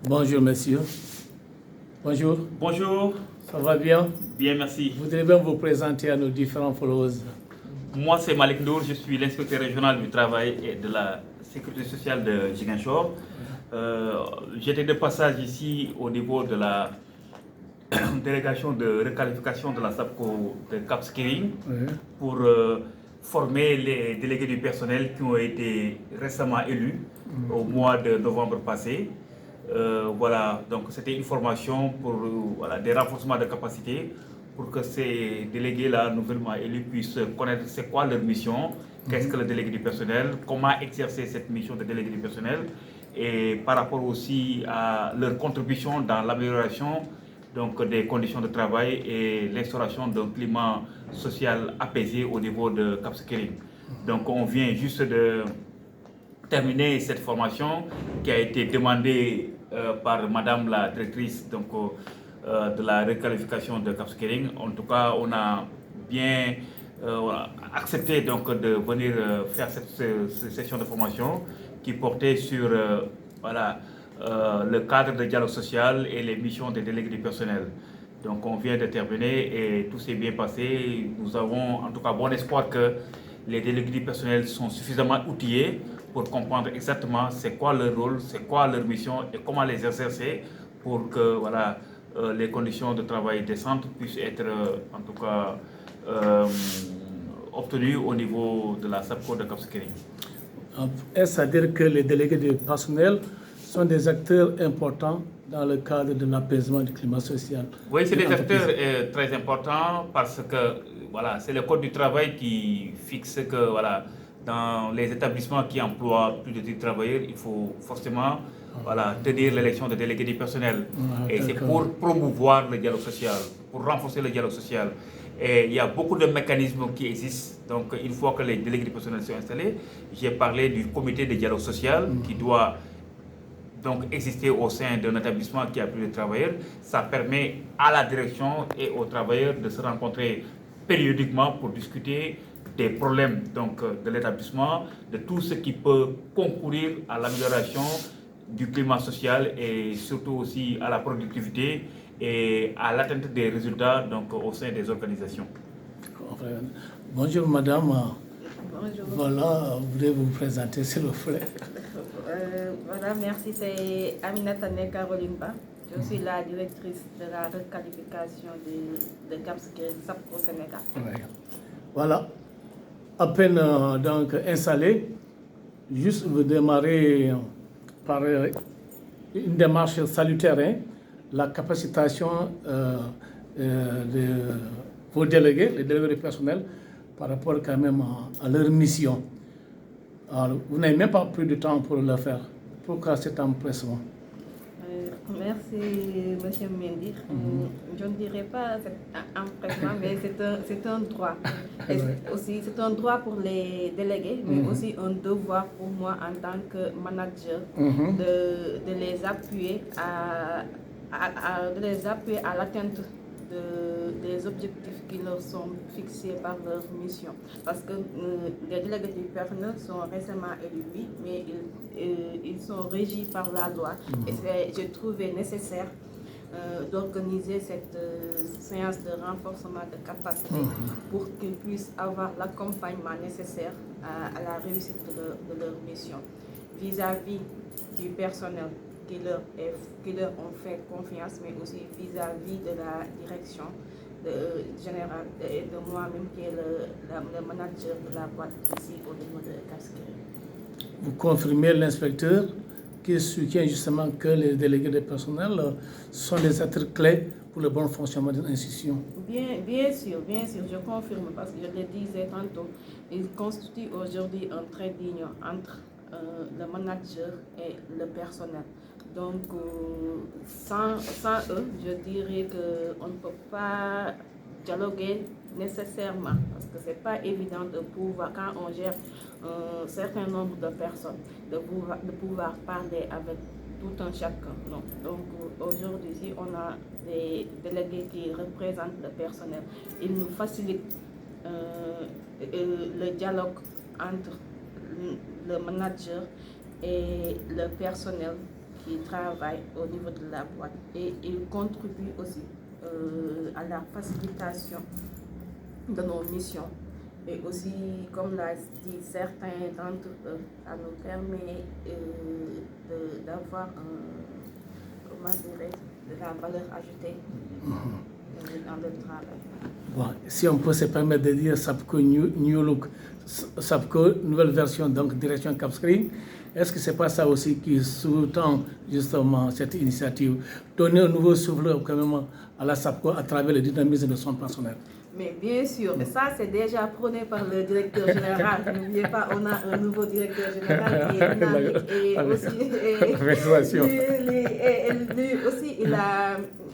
Bonjour monsieur. Bonjour. Bonjour. Ça va bien? Bien, merci. Vous devez bien vous présenter à nos différents followers. Moi, c'est Malik Ndour, je suis l'inspecteur régional du travail et de la sécurité sociale de Ziguinchor. J'étais de passage ici au niveau de la délégation de requalification de la SAPCO de Cap Skirring pour former les délégués du personnel qui ont été récemment élus au mois de novembre passé. Voilà, donc c'était une formation pour des renforcements de capacité pour que ces délégués-là, nouvellement élus, puissent connaître c'est quoi leur mission, qu'est-ce que le délégué du personnel, comment exercer cette mission de délégué du personnel, et par rapport aussi à leur contribution dans l'amélioration donc, des conditions de travail et l'instauration d'un climat social apaisé au niveau de Cap Skirring. Donc on vient juste de terminer cette formation qui a été demandée par Madame la directrice donc, de la requalification de Cap Skirring. En tout cas, on a bien accepté donc, de venir faire cette session de formation qui portait sur le cadre de dialogue social et les missions des délégués du personnel. Donc on vient de terminer et tout s'est bien passé. Nous avons en tout cas bon espoir que les délégués du personnel sont suffisamment outillés pour comprendre exactement c'est quoi leur rôle, c'est quoi leur mission et comment les exercer pour que les conditions de travail décentes puissent être en tout cas obtenues au niveau de la SAPCO de Cap Skirring. Est-ce à dire que les délégués du personnel sont des acteurs importants dans le cadre de l'apaisement du climat social? Oui, c'est des acteurs très importants parce que c'est le Code du travail qui fixe que dans les établissements qui emploient plus de 10 travailleurs, il faut forcément tenir l'élection de délégués du personnel. Et c'est pour promouvoir le dialogue social, pour renforcer le dialogue social. Et il y a beaucoup de mécanismes qui existent. Donc, une fois que les délégués du personnel sont installés, j'ai parlé du comité de dialogue social qui doit donc exister au sein d'un établissement qui a plus de travailleurs. Ça permet à la direction et aux travailleurs de se rencontrer périodiquement pour discuter des problèmes donc, de l'établissement, de tout ce qui peut concourir à l'amélioration du climat social et surtout aussi à la productivité et à l'atteinte des résultats donc, au sein des organisations. Bonjour madame. Bonjour. Voilà, vous voulez vous présenter s'il vous plaît. Voilà, merci, c'est Aminata Caroline Ba. Je suis la directrice de la requalification de Cap Skirring SAPCO Sénégal. Ouais. Voilà, à peine donc installé, juste vous démarrez par une démarche salutaire, la capacitation de vos délégués, les délégués du personnel, par rapport quand même à leur mission. Alors, vous n'avez même pas pris de temps pour le faire. Pourquoi cet empressement? Merci, M. Mendy. Je ne dirais pas cet empressement, mais c'est un droit. Et aussi, c'est un droit pour les délégués, mais aussi un devoir pour moi en tant que manager de les appuyer à l'atteinte des objectifs qui leur sont fixés par leur mission. Parce que les délégués du personnel sont récemment élus, oui, mais ils sont régis par la loi. Et j'ai trouvé nécessaire d'organiser cette séance de renforcement de capacité pour qu'ils puissent avoir l'accompagnement nécessaire à la réussite de leur mission. Vis-à-vis du personnel qui leur ont fait confiance, mais aussi vis-à-vis de la direction générale et de moi-même qui est le manager de la boîte ici au niveau de Cap Skirring. Vous confirmez l'inspecteur qui soutient justement que les délégués de personnel sont des acteurs clés pour le bon fonctionnement d'une institution? Bien sûr, je confirme parce que je le disais tantôt, ils constituent aujourd'hui un trait d'union entre le manager et le personnel. Donc, sans eux, je dirais qu'on ne peut pas dialoguer nécessairement parce que ce n'est pas évident de pouvoir, quand on gère un certain nombre de personnes, de pouvoir parler avec tout un chacun. Non. Donc, aujourd'hui, si on a des délégués qui représentent le personnel, ils nous facilitent le dialogue entre le manager et le personnel qui travaillent au niveau de la boîte et ils contribuent aussi à la facilitation de nos missions. Et aussi, comme l'a dit certains d'entre eux, ça nous permet d'avoir de la valeur ajoutée dans le travail. Bon, si on peut se permettre de dire SAPCO New Look, SAPCO nouvelle version, donc direction Cap Skirring, est-ce que ce n'est pas ça aussi qui sous-tend justement cette initiative, donner un nouveau souffle quand même à la SAPCO à travers le dynamisme de son personnel? Mais bien sûr, mais ça c'est déjà prôné par le directeur général. N'oubliez pas, on a un nouveau directeur général qui est dynamique et aussi, lui aussi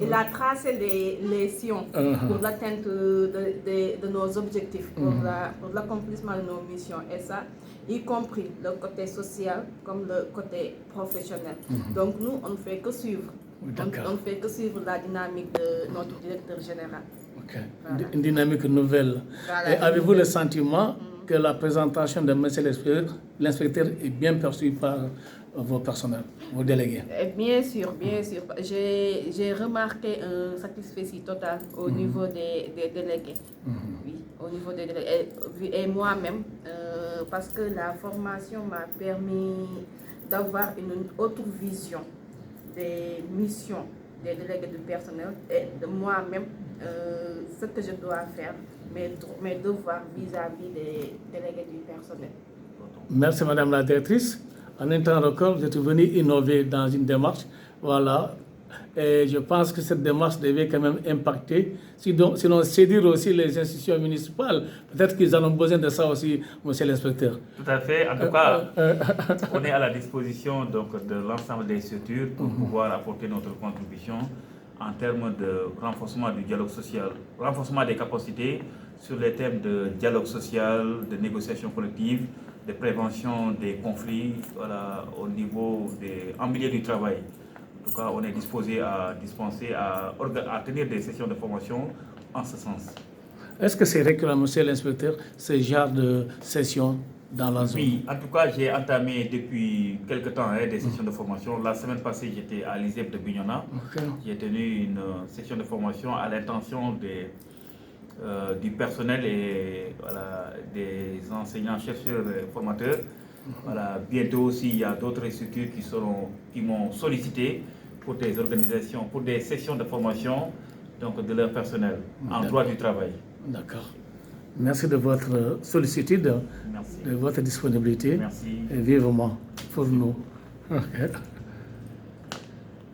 il a tracé les sillons pour l'atteinte de nos objectifs, pour l'accomplissement de nos missions. Et ça, y compris le côté social comme le côté professionnel. Donc nous, on ne fait que suivre. On ne fait que suivre la dynamique de notre directeur général. Okay. Voilà. Une dynamique nouvelle. Voilà. Et avez-vous le sentiment que la présentation de M. l'inspecteur est bien perçue par vos personnels, vos délégués? Bien sûr, bien sûr. J'ai remarqué un satisfait total au niveau des délégués. Oui, au niveau des délégués. Et moi-même, parce que la formation m'a permis d'avoir une autre vision des missions des délégués du personnel et de moi-même, ce que je dois faire, mes devoirs vis-à-vis des délégués du personnel. Merci Madame la Directrice. En un temps record, vous êtes venue innover dans une démarche. Voilà. Et je pense que cette démarche devait quand même impacter, sinon séduire aussi les institutions municipales. Peut-être qu'ils en ont besoin de ça aussi, monsieur l'inspecteur. Tout à fait. En tout cas, on est à la disposition donc, de l'ensemble des structures pour pouvoir apporter notre contribution en termes de renforcement du dialogue social, renforcement des capacités sur les thèmes de dialogue social, de négociation collective, de prévention des conflits au niveau en milieu du travail. En tout cas, on est disposé à dispenser, à tenir des sessions de formation en ce sens. Est-ce que c'est récurrent, monsieur l'inspecteur, ce genre de sessions dans la zone? Oui, en tout cas, j'ai entamé depuis quelque temps des sessions de formation. La semaine passée, j'étais à l'ISEP de Bignona. J'ai tenu une session de formation à l'intention du personnel et des enseignants, chercheurs et formateurs. Bientôt aussi, il y a d'autres structures qui m'ont sollicité pour des organisations, pour des sessions de formation donc de leur personnel en droit du travail. D'accord. Merci de votre sollicitude, de votre disponibilité. Merci. Et vivement pour nous. Okay.